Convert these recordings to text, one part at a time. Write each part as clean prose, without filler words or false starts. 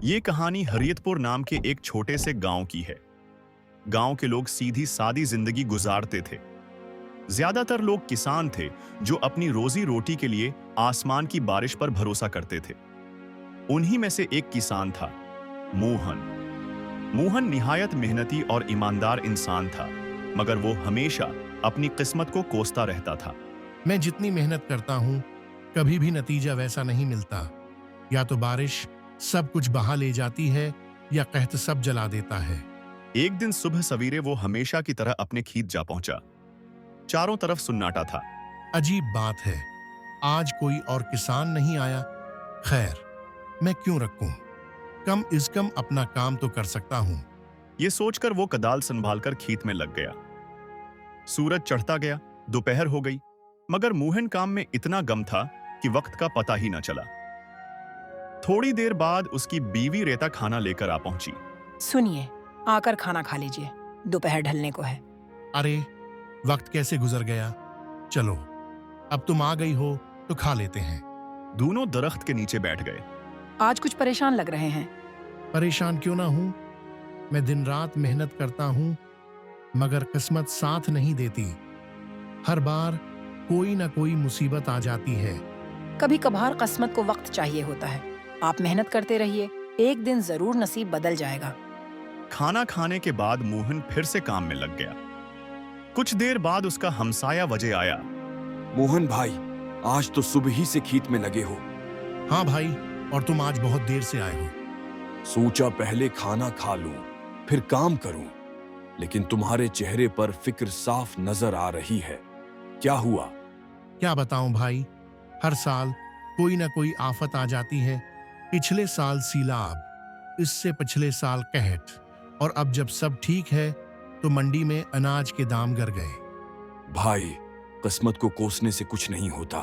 ये कहानी हरियतपुर नाम के एक छोटे से गांव की है। गांव के लोग सीधी सादी जिंदगी गुजारते थे। ज्यादातर लोग किसान थे जो अपनी रोजी रोटी के लिए आसमान की बारिश पर भरोसा करते थे। उन्हीं में से एक किसान था, मोहन। मोहन निहायत मेहनती और ईमानदार इंसान था, मगर वो हमेशा अपनी किस्मत को कोसता रहता था। मैं जितनी मेहनत करता हूँ कभी भी नतीजा वैसा नहीं मिलता। या तो बारिश सब कुछ बहा ले जाती है या कहत सब जला देता है। एक दिन सुबह सवेरे वो हमेशा की तरह अपने खेत जा पहुंचा। चारों तरफ सन्नाटा था। अजीब बात है, आज कोई और किसान नहीं आया। खैर, मैं क्यों रखूं? कम इज कम अपना काम तो कर सकता हूं। ये सोचकर वो कदाल संभालकर खेत में लग गया। सूरज चढ़ता गया, दोपहर हो गई, मगर मोहन काम में इतना गम था कि वक्त का पता ही न चला। थोड़ी देर बाद उसकी बीवी रेता खाना लेकर आ पहुंची। सुनिए, आकर खाना खा लीजिए, दोपहर ढलने को है। अरे, वक्त कैसे गुजर गया। चलो, अब तुम आ गई हो तो खा लेते हैं। दोनों दरख्त के नीचे बैठ गए। आज कुछ परेशान लग रहे हैं। परेशान क्यों ना हूं? मैं दिन रात मेहनत करता हूं, मगर किस्मत साथ नहीं देती। हर बार कोई ना कोई मुसीबत आ जाती है। कभी कभार किस्मत को वक्त चाहिए होता है। आप मेहनत करते रहिए, एक दिन जरूर नसीब बदल जाएगा। खाना खाने के बाद मोहन फिर से काम में लग गया। कुछ देर बाद उसका हमसाया वजह आया। मोहन भाई, आज तो सुबह ही से खेत में लगे हो। हाँ भाई, और तुम आज बहुत देर से आए हो। सोचा पहले खाना खा लूं, फिर काम करूं, लेकिन तुम्हारे चेहरे पर फिक्र साफ नजर आ रही है। क्या हुआ? क्या बताऊं भाई, हर साल कोई ना कोई आफत आ जाती है। पिछले साल सीलाब, इससे पिछले साल कहत, और अब जब सब ठीक है तो मंडी में अनाज के दाम गिर गए। भाई, किस्मत को कोसने से कुछ नहीं होता,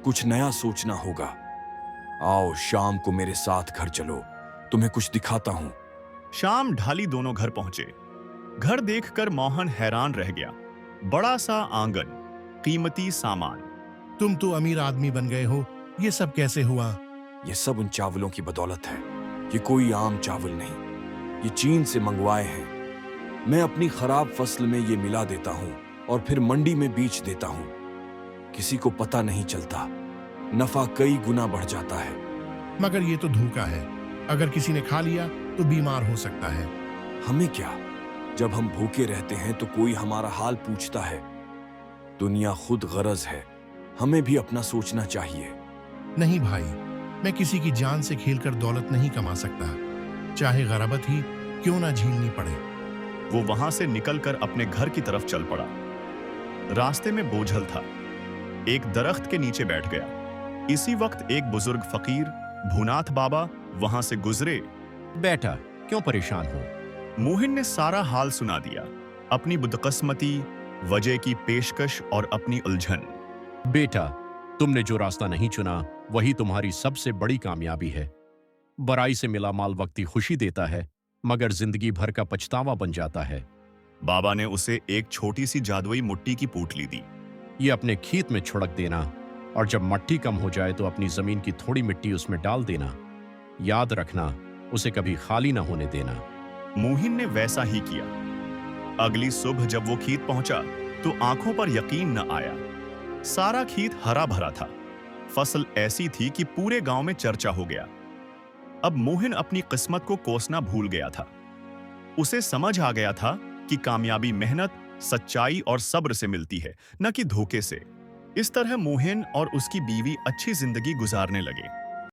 कुछ नया सोचना होगा। आओ शाम को मेरे साथ घर चलो, तुम्हें कुछ दिखाता हूं। शाम ढाली दोनों घर पहुंचे। घर देखकर मोहन हैरान रह गया। बड़ा सा आंगन, कीमती सामान। तुम तो अमीर आदमी बन गए हो, ये सब कैसे हुआ? ये सब उन चावलों की बदौलत है। ये कोई आम चावल नहीं, ये चीन से मंगवाए हैं। मैं अपनी खराब फसल में ये मिला देता हूं और फिर मंडी में बेच देता हूं। किसी को पता नहीं चलता, नफा कई गुना बढ़ जाता है। मगर ये तो धोखा है। अगर किसी ने खा लिया तो बीमार हो सकता है। हमें क्या, जब हम भूखे रहते हैं तो कोई हमारा हाल पूछता है। दुनिया खुद गरज है, हमें भी अपना सोचना चाहिए। नहीं भाई, मैं किसी की जान से खेलकर दौलत नहीं कमा सकता, चाहे गरबत ही क्यों ना झीलनी पड़े। वो वहां से निकलकर अपने घर की तरफ चल पड़ा। रास्ते में बोझल था, एक दरख्त के नीचे बैठ गया। इसी वक्त एक बुजुर्ग फकीर भूनाथ बाबा वहां से गुजरे। बेटा, क्यों परेशान हो? मोहन ने सारा हाल सुना दिया, अपनी बदकिस्मती, वजह की पेशकश और अपनी उलझन। बेटा, तुमने जो रास्ता नहीं चुना वही तुम्हारी सबसे बड़ी कामयाबी है। बराई से मिला माल वक्ती खुशी देता है, मगर जिंदगी भर का पछतावा बन जाता है। बाबा ने उसे एक छोटी सी जादुई मुट्ठी की पोटली दी। ये अपने खेत में छिड़क देना, और जब मट्टी कम हो जाए तो अपनी जमीन की थोड़ी मिट्टी उसमें डाल देना। याद रखना, उसे कभी खाली ना होने देना। मोहन ने वैसा ही किया। अगली सुबह जब वो खेत पहुंचा तो आंखों पर यकीन न आया। सारा खेत हरा भरा था। फसल ऐसी थी कि पूरे गांव में चर्चा हो गया। अब मोहन अपनी किस्मत को कोसना भूल गया था। उसे समझ आ गया था कि कामयाबी मेहनत, सच्चाई और सब्र से मिलती है, न कि धोखे से। इस तरह मोहन और उसकी बीवी अच्छी जिंदगी गुजारने लगे।